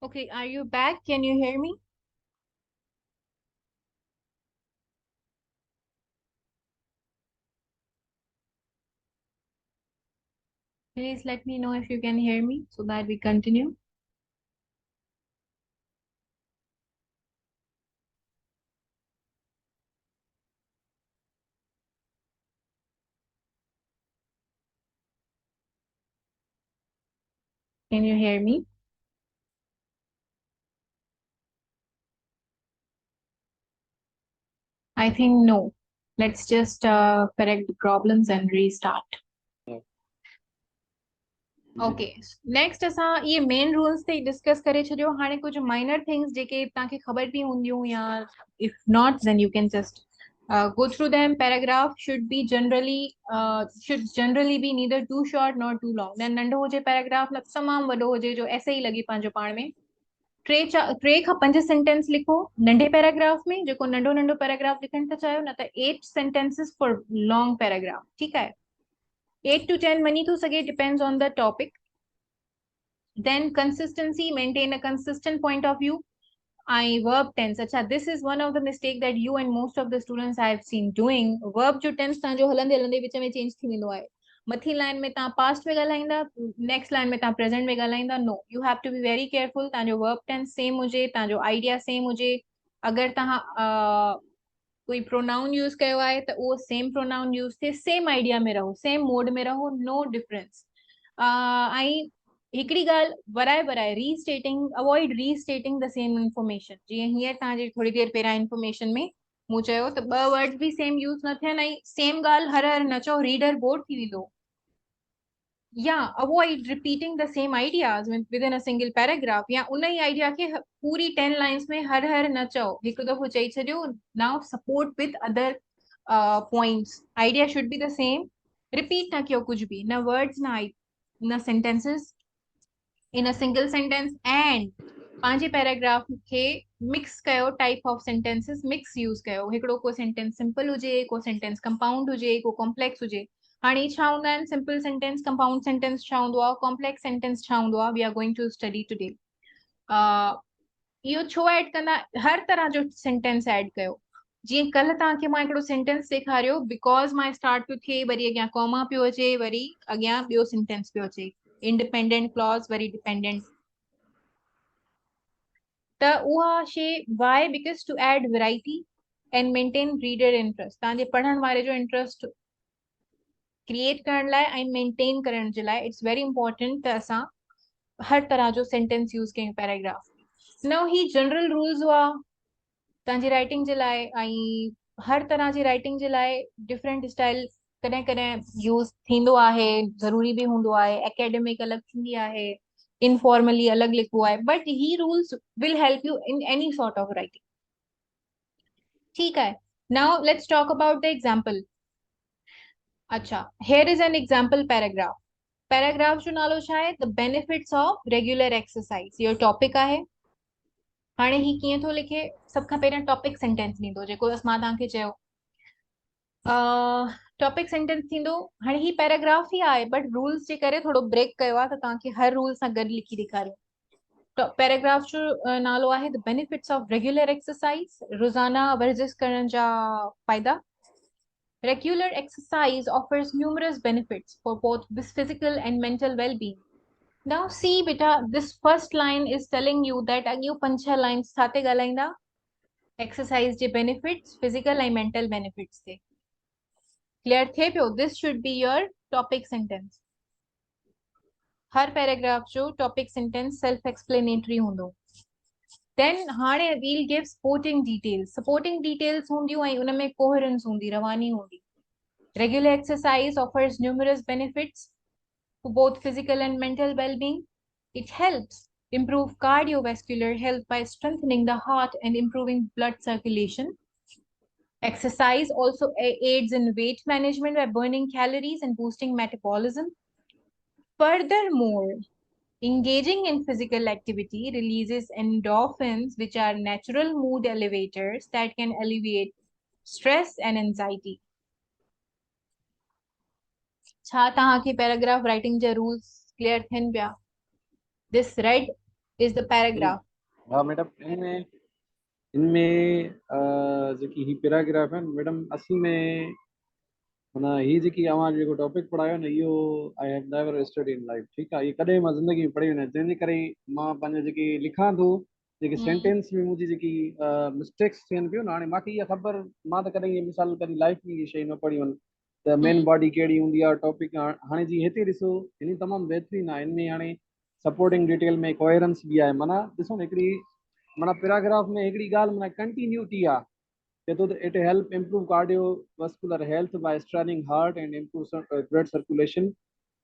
Okay, are you back? Can you hear me? Please let me know if you can hear me so that we continue. Can you hear me? I think no. Let's just correct the problems and restart. Okay next असां ये main rules ते discuss करे छॾियो हाणे कुछ minor things जेके तव्हांखे ख़बर बि हूंदियूं या if not then you can just go through them. Paragraph should generally be neither too short nor too long. न नंढो हुजे पैराग्राफ न तमामु वॾो हुजे जो ऐसे ई लॻे पंहिंजो पाण में टे खां पंज सेंटेंस लिखो नंढे पैराग्राफ में जेको नंढो नंढो पैराग्राफ लिखण था चाहियो न त 8 sentences फॉर लॉन्ग पैराग्राफ ठीकु आहे 8 to 10 मनी थो सघे depends on the topic. Then consistency, maintain a consistent point of view. I verb tense. Acha, this is one of the mistake that you and most of the students I have seen doing. Verb जो tense तव्हांजो हलंदे हलंदे विच में change थी वेंदो आहे. मथी line में तव्हां past में ॻाल्हाईंदा, next line में तव्हां present में ॻाल्हाईंदा. No, you have to be very careful. तव्हांजो verb tense same हुजे, तव्हांजो idea same हुजे. अगर तव्हां कोई प्रोनाउन यूज कयो आहे त उहो सेम प्रोनाउन यूज थिए सेम आइडिया में रहो सेम मोड में रहो नो डिफरेंस. ऐं हिकिड़ी ॻाल्हि वराए वराए रीस्टेटिंग अवॉइड रीस्टेटिंग द सेम इंफॉर्मेशन जीअं हींअर तव्हांजे थोड़ी देरि पहिरियां इंफॉर्मेशन में मूं चयो त ॿ वर्ड्स बि सेम यूज़ न थियनि ऐं सेम ॻाल्हि हर हर न चओ रीडर बोर थी वेंदो. Yeah, avoid repeating the same ideas within a single paragraph. या उन ही आइडिया खे पूरी 10 लाइंस में हर हर न चओ हिकु दफ़ो चई छॾियो. Now support with other points. Idea should be the same. Repeat न कयो कुछ भी न वर्ड्स न sentences in a single sentence and पंहिंजे पैराग्राफ खे मिक्स कयो type of sentences mix use कयो हिकिड़ो को सेंटेंस सिंपल हुजे को सेंटेंस कंपाउंड हुजे को कॉम्प्लेक्स हुजे. हाणे छा हूंदा आहिनि सिंपल सेंटेंस कंपाउंड सेंटेंस छा हूंदो आहे कॉम्प्लेक्स सेंटेंस छा हूंदो आहे we are going to study today. इहो छो ऐड कंदा हर तरह जो सेंटेंस ऐड कयो. जीअं कल्ह तव्हांखे मां हिकिड़ो सेंटेंस ॾेखारियो बिकॉज़ मां स्टार्ट पियो थिए वरी अॻियां कॉमा पियो अचे वरी अॻियां ॿियो सेंटेंस पियो अचे इंडिपेंडेंट क्लॉज वरी डिपेंडेंट. त उहा शइ वाए because to add variety and maintain reader interest तव्हांजे पढ़ण वारे जो इंटरेस्ट क्रिएट करण लाइ ऐं मेंटेन करण जे लाइ इट्स वेरी इंपॉर्टेंट त असां हर तरह जो सेंटेंस यूज़ कयूं पैराग्राफ. न ही जनरल रूल्स हुआ तव्हांजी राइटिंग जे लाइ ऐं हर तरह जी राइटिंग जे लाइ डिफरेंट स्टाइल कॾहिं कॾहिं यूज़ थींदो आहे ज़रूरी बि हूंदो आहे एकेडमिक अलॻि थींदी आहे इनफॉर्मली अलॻि लिखबो आहे बट ही rules will help you in any sort of writing. ठीक है. Now let's talk about the example. अच्छा here is an example paragraph. Paragraph जो नालो छा आहे the benefits of regular exercise इहो टॉपिक आहे. हाणे ही कीअं थो लिखे सभ खां पहिरियां टॉपिक सेंटेंस ॾींदो जेको मां तव्हांखे चयो टॉपिक सेंटेंस थींदो. हाणे ही पैराग्राफ ई आहे बट रूल्स जे करे थोरो ब्रेक कयो आहे त तव्हांखे हर रूल सां गॾु लिखी ॾेखारियो. पैराग्राफ जो नालो आहे the benefits of regular exercise रोज़ाना वर्जिश करण जा फ़ाइदा. Regular exercise offers numerous benefits for both this physical and mental well-being. Now see beta, this first line is telling you that अॻियूं 5-6 lines छा ते ॻाल्हाईंदा exercise J benefits, physical and mental benefits ते. Clear थिए पियो? This should be your topic sentence. Her paragraph जो topic sentence self-explanatory हूंदो. Then हाणे we'll give supporting details. Supporting details हूंदियूं ऐं उन में coherence हूंदी, रवानी हूंदी. Regular exercise offers numerous benefits for both physical and mental well-being. It helps improve cardiovascular health by strengthening the heart and improving blood circulation. Exercise also aids in weight management by burning calories and boosting metabolism. Furthermore, engaging in physical activity releases endorphins, which are natural mood elevators that can alleviate stress and anxiety. छा तव्हांखे paragraph writing जा rules clear थियनि पिया? This read is the paragraph. हाँ madam, इनमें इनमें जेकी ही paragraph है मैडम, असल में माना ही जेकी अवां जेको टॉपिक पढ़ायो न इहो I have never study in life, ठीकु आहे, इहे कॾहिं मां ज़िंदगी में पढ़ी न, जंहिंजे करे मां पंहिंजो जेकी लिखां थो, जेके हम्म सेंटेंस में मुंहिंजी जेकी मिस्टेक्स थियनि पियूं न, हाणे मूंखे इहा ख़बर, मां त कॾहिं इहे मिसाल कॾहिं लाइफ में इहे शइ न पढ़ी आहिनि त मेन हम्म बॉडी कहिड़ी हूंदी आहे, टॉपिक हाणे जी हिते ॾिसो, हिन तमामु बहितरीनु आहे, हिन में हाणे सपोर्टिंग डिटेल में कोहेरेंस बि आहे, माना ॾिसो न हिकिड़ी, माना पैराग्राफ में हिकिड़ी ॻाल्हि माना कंटिन्यूटी आहे, it help improve cardiovascular health by strengthening heart and improve blood circulation.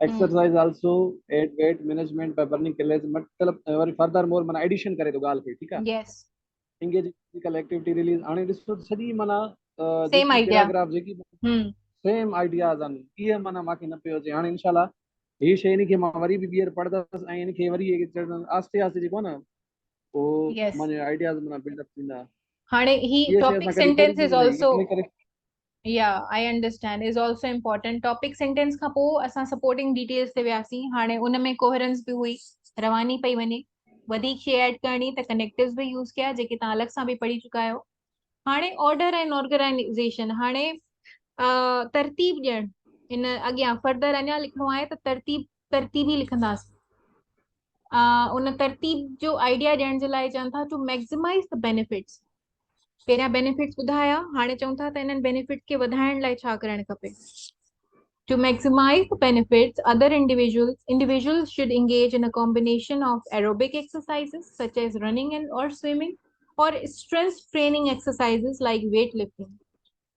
Hmm Exercise also aid weight management by burning calories, मतलब वरी furthermore माना एडिशन करे थो ॻाल्हि खे, ठीकु आहे, yes, engage in physical activity release, हाणे ॾिसो सॼी माना same जेकी idea. पैराग्राफ जेकी हम्म सेम आइडियाज़ आहिनि, इहे माना मूंखे न पियो अचे, हाणे इनशाला हीअ शइ इनखे मां वरी बि ॿीहर पढ़ंदुसि ऐं इनखे वरी आस्ते आस्ते जेको आहे न उहो yes, मुंहिंजे आइडियाज़ माना बिल्डअप थींदा, हाणे ही इहे शइ टॉपिक असां कॾहिं सेंटेंस पढ़जी इज न हुई, ऑल्सो, इन करे yeah, I understand, is also important. Topic sentence खां पोइ असां सपोर्टिंग डिटेल्स ते वियासीं, हाणे उन में कोहेरेंस बि हुई, रवानी पई वञे, वधीक शइ ऐड करणी त कनेक्टिव्स बि यूज़ कया जेके तव्हां अलॻि सां बि पढ़ी चुका आहियो। हाणे ऑर्डर एंड ऑर्गेनाइजेशन, हाणे तरतीब ॾियणु, इन अॻियां फर्दर अञा लिखिणो आहे त तरतीब ई लिखंदासीं। उन तरतीब जो आइडिया ॾियण जे लाइ चवनि था टू मैक्सिमाइज द बेनिफिट्स, पहिरियां बेनिफिट्स ॿुधाया, हाणे चऊं था त इन्हनि बेनिफिट खे वधाइण लाइ छा करणु खपे। To maximize the benefits, other individuals should engage in a combination of aerobic exercises such as running and or swimming, or strength training exercises like weightlifting.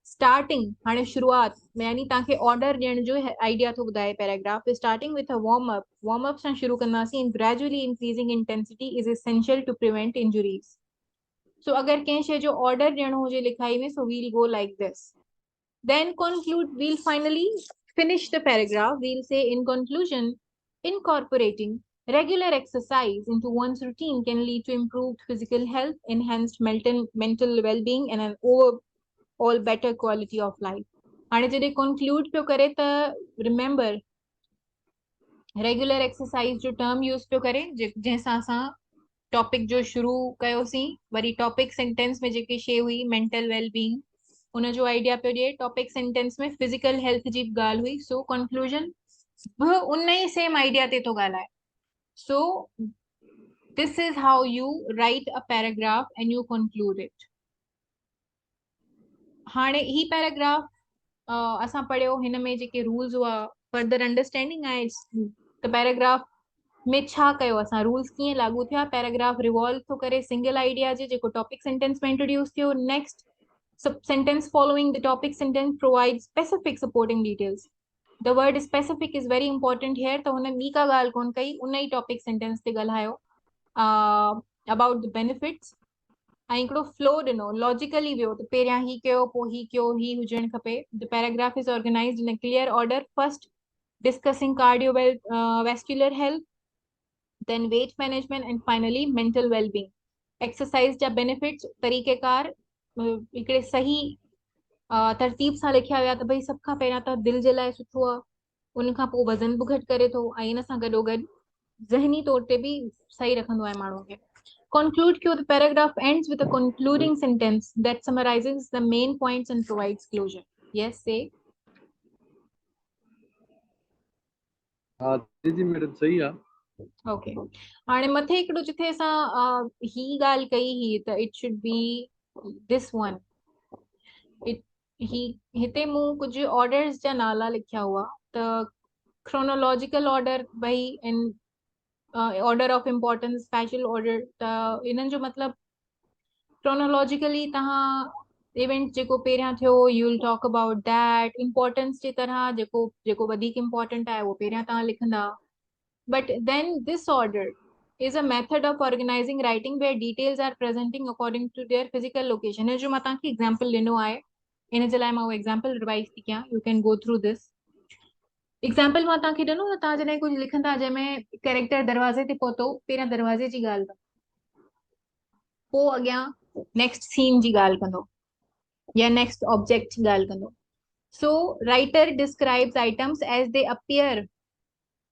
Starting, हाणे शुरुआत यानी तव्हांखे ऑर्डर ॾियण जो आइडिया थो ॿुधाए paragraph, starting with a warm up सां शुरू कंदासीं, and gradually increasing intensity is essential to prevent injuries. So अगर कंहिं शइ जो ऑर्डर ॾियणो हुजे लिखाई में, so we'll go like this, then conclude, we'll finally finish the paragraph, we'll say in conclusion, incorporating regular exercise into one's routine can lead to improved physical health, enhanced mental well-being, and an overall better quality of life. हाणे जॾहिं conclude पियो करे त remember regular exercise जो term use पियो करे, जंहिंसां असां टॉपिक जो शुरू कयोसीं, वरी टॉपिक सेंटेंस में जेकी शइ हुई मेंटल वेलबींग, उन जो आइडिया पियो ॾिए, टॉपिक सेंटेंस में फिजिकल हेल्थ जी ॻाल्हि हुई, सो कंक्लूजन बि उन ई सेम आइडिया ते थो ॻाल्हाए। सो this is how you right a paragraph and you conclude it. हाणे ही पैराग्राफ असां पढ़ियो, हिन में जेके रूल्स हुआ, फर्दर अंडरस्टैंडिंग आहे त पैराग्राफ में छा कयो असां, रूल्स कीअं लागू थिया, पैराग्राफ रिवॉल्व थो करे सिंगल आइडिया जे जेको टॉपिक सेंटेंस में इंट्रोड्यूस थियो। Next sentence following the topic sentence provides specific supporting details. The word specific is very important here, त हुन ॿी का ॻाल्हि कोन कई, उन ई टॉपिक सेंटेंस ते ॻाल्हायो about the benefits, ऐं हिकिड़ो फ्लो ॾिनो, लॉजिकली वियो, त पहिरियां ही कयो, पोइ ही कयो, ही हुजणु खपे। The paragraph is organized in a clear order, first discussing cardiovascular health, then weight management, and finally mental well-being. Exercise जा बेनिफिट्स तरीक़ेकार हिकिड़े सही तरतीब सां लिखिया विया, त भई सभ खां पहिरियां त दिलि जे लाइ सुठो आहे, उन खां पोइ वज़न बि घटि करे थो, ऐं इन सां गॾोगॾु ज़हनी तौर ते बि सही रखंदो आहे माण्हू खे। Conclude क्यों, the paragraph ends with a concluding sentence that summarizes the main points and provides closure. Yes, say. हाँ जी जी मैडम सही आहे। Okay. हाणे मथे हिकिड़ो जिथे असां ही ॻाल्हि कई ही त it should be this one, हिते मूं कुझु ऑर्डर्स जा नाला लिखिया हुआ, त क्रोनोलॉजिकल ऑर्डर, भई in order of importance, special order, त इन्हनि जो मतिलबु क्रोनोलॉजिकली तव्हां इवेंट जेको पहिरियां थियो, you will talk about that, importance जे तरह जेको जेको वधीक इम्पोर्टेंट आहे उहो पहिरियां तव्हां लिखंदा। But then this order is a method of organizing writing where details are presenting according to their physical location. जो मां तव्हांखे एग्जाम्पल ॾिनो आहे, इन जे लाइ मां उहो एग्जाम्पल रिवाइज थी कयां, you can go through this example. मां तव्हांखे ॾिनो न, तव्हां जॾहिं कुझु लिखंदा जंहिंमें कैरेक्टर दरवाज़े ते पहुतो, पहिरियां दरवाज़े जी ॻाल्हि कंदो, पोइ अॻियां नेक्स्ट सीन जी ॻाल्हि कंदो या नेक्स्ट ऑब्जेक्ट जी ॻाल्हि कंदो। So writer describes items as they appear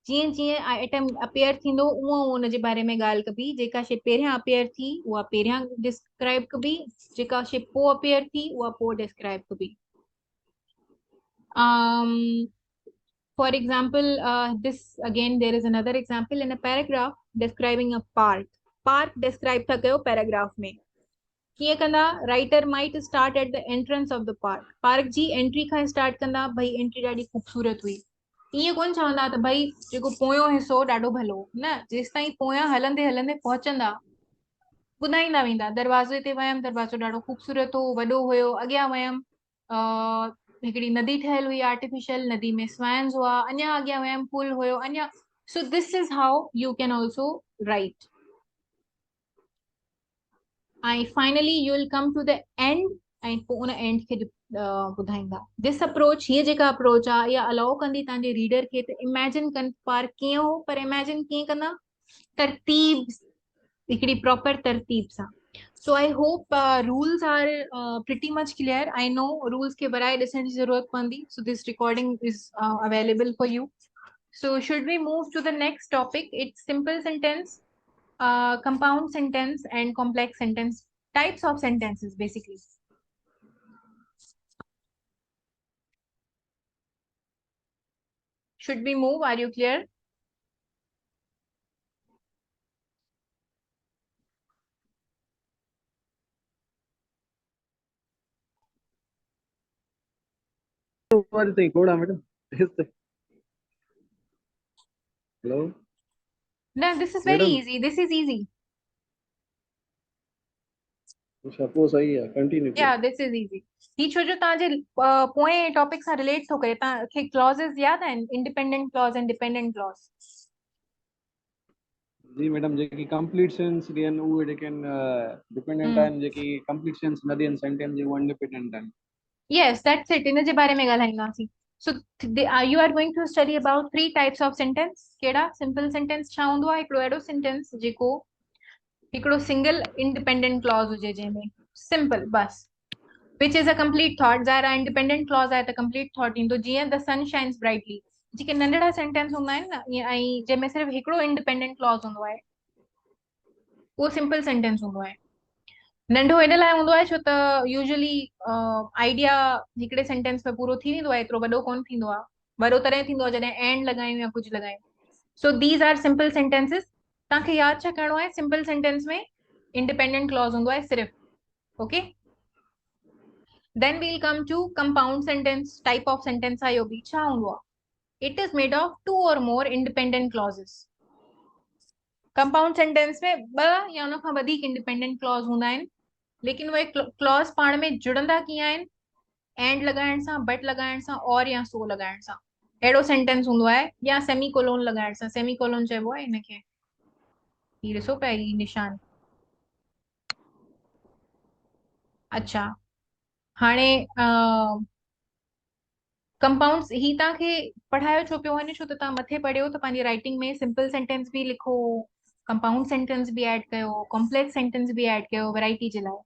जीअं जीअं आइटम अपेयर थींदो उहो उन जे बारे में ॻाल्हि कबी, जेका शइ पहिरियां अपेयर थी उहा पहिरियां डिस्क्राइब कबी, जेका शइ पोइ अपेयर थी उहा पोइ डिस्क्राइब कबी. um for example, this again there is another example in a paragraph describing a park describe था कयो paragraph में. कीअं कंदा, writer might start at the entrance of the park जी एंट्री खां स्टार्ट कंदा, भाई एंट्री ॾाढी ख़ूबसूरत हुई. ईअं कोन चवंदा त भाई जेको पोयों हिसो ॾाढो भलो न, जेसि ताईं पोयां हलंदे हलंदे पहुचंदा ॿुधाईंदा वेंदा, दरवाज़े ते वियमि दरवाज़ो ॾाढो ख़ूबसूरत हो, वॾो हुयो, अॻियां वियमि हिकिड़ी नदी ठहियल हुई आर्टिफिशियल, नदी में स्वाइन्स हुआ, अञा अॻियां वियमि पुल हुयो अञा. So this is how you can also write. ऐं finally you will come to the end, ऐं पोइ उन एंड खे ॿुधाईंदा. दिस अप्रोच, हीअ जेका अप्रोच आहे इहा अलाउ कंदी तव्हांजे रीडर खे त इमेजिन कनि पार कीअं हो, पर इमेजिन कीअं कंदा, तरतीब, हिकिड़ी प्रॉपर तरतीब सां. So I hope rules are pretty much clear. I know rules खे वराए ॾिसण जी ज़रूरत पवंदी. So this recording is available for you. So should we move to the next topic? It's simple sentence, compound sentence, and complex sentence. Types of sentences, basically. Should we move? Are you clear? What do you think? Madam? Hello, No, this is very madam. easy. This is easy. Suppose I continue. Yeah, this is easy. ही छो जो तव्हांजे पोएं topic सां relate थो करे. तव्हांखे clauses यादि आहिनि, independent clause and dependent clause? जी मैडम, जेकी कंप्लीट सेंस ॾियनि उहे जेके डिपेंडेंट आहिनि, जेकी कंप्लीट सेंस न ॾियनि सेंटेंस जी उहे इंडिपेंडेंट आहिनि. Yes, that's it. इन जे बारे में ॻाल्हाईंदासीं. So you are going to study about three types of sentence. कहिड़ा? सिंपल सेंटेंस छा हूंदो आहे? हिकिड़ो अहिड़ो सेंटेंस जेको हिकिड़ो सिंगल इंडिपेंडेंट क्लॉज हुजे, जंहिंमें सिंपल बस, which is a complete thought. ज़ाहिर आहे इंडिपेंडेंट क्लॉज आहे त कंप्लीट थॉट ईंदो. जीअं द सन शाइन्स ब्राइटली, जेके नंढड़ा सेंटेंस हूंदा आहिनि न, ऐं जंहिंमें सिर्फ़ु हिकिड़ो इंडिपेंडेंट क्लॉज हूंदो आहे, उहो सिंपल सेंटेंस हूंदो आहे. नंढो इन लाइ हूंदो आहे छो त यूजुअली आइडिया हिकिड़े सेंटेंस में पूरो थी वेंदो आहे, एतिरो वॾो कोन थींदो आहे. वॾो तॾहिं थींदो आहे जॾहिं एंड लॻायूं या कुझु लॻायूं. So these are simple sentences. तव्हांखे यादि छा करिणो आहे? सिंपल सेंटेंस में इंडिपेंडेंट क्लॉज हूंदो आहे सिर्फ़ु. Okay, then we'll come to compound sentence. Type of sentence आहे इहो बि. छा हूंदो आहे? It is made of two or more independent clauses. Compound sentence में ॿ या उन खां वधीक इंडिपेंडेंट क्लॉज हूंदा आहिनि, लेकिन उहे क्लॉज पाण में जुड़ंदा कीअं आहिनि? एंड लगाइण सां, बट लगाइण सां, और या सो लगाइण सां. अहिड़ो सेंटेंस हूंदो आहे. या सेमी कोलोन लगाइण सां. सेमी कोलोन चइबो आहे हिनखे. ही ॾिसो पिया ही निशान. अच्छा, हाणे कंपाउंड्स ही तव्हांखे पढ़ायो छो पियो वञे? छो त तव्हां मथे पढ़ियो त पंहिंजी राइटिंग में सिंपल सेंटेंस बि लिखो, कंपाउंड सेंटेंस बि ऐड कयो, कॉम्प्लेक्स सेंटेंस बि ऐड कयो वैरायटी जे लाइ.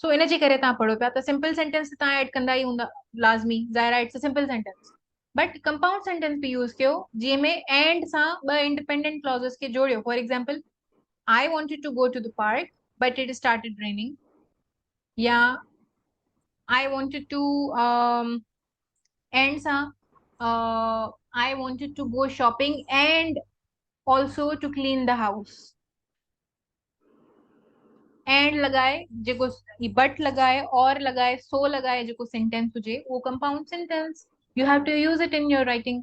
सो इन जे करे तव्हां पढ़ो पिया. त सिंपल सेंटेंस तव्हां ऐड कंदा ई हूंदा लाज़मी, ज़ाहिर आहे it's a simple sentence. But compound sentence बि यूज़ कयो जंहिंमें एंड सां ॿ इंडिपेंडेंट क्लॉजेस खे जोड़ियो. For example, I wanted to go to the park but it started raining. या आई वॉन्टेड टू एंड सां I wanted to go shopping and also to clean the house. And लगाए जेको but लगाए और लगाए सो लगाए जेको सेंटेंस हुजे उहो compound sentence. You have to use it in your writing.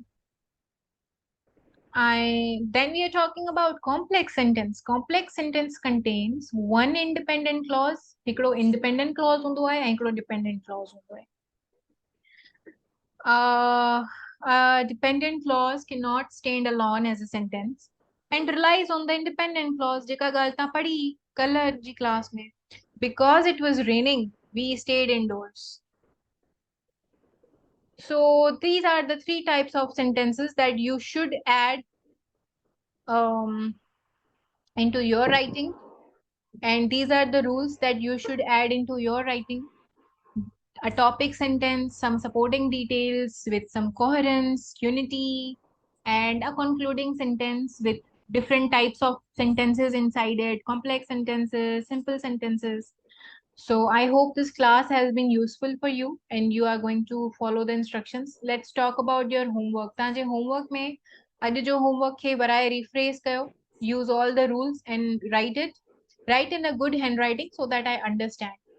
Then we are talking about complex sentence. Complex sentence contains one independent clause. हिकिड़ो independent clause हूंदो आहे ऐं हिकिड़ो dependent clause हूंदो आहे. A dependent clause cannot stand alone as a sentence and relies on the independent clause. जेका ॻाल्हि तव्हां पढ़ी कल्ह जी क्लास में. Because it was raining, we stayed indoors. So these are the three types of sentences that you should add um, into your writing, and these are the rules that you should add into your writing. A topic sentence, some supporting details with some coherence, unity, and a concluding sentence with different types of sentences inside it, complex sentences, simple sentences. So I hope this class has been useful for you and you are going to follow the instructions. Let's talk about your homework. तव्हांजे homework में अॼु जो homework खे वराए rephrase कयो. Use all the rules and write it. Write in a good handwriting so that I understand.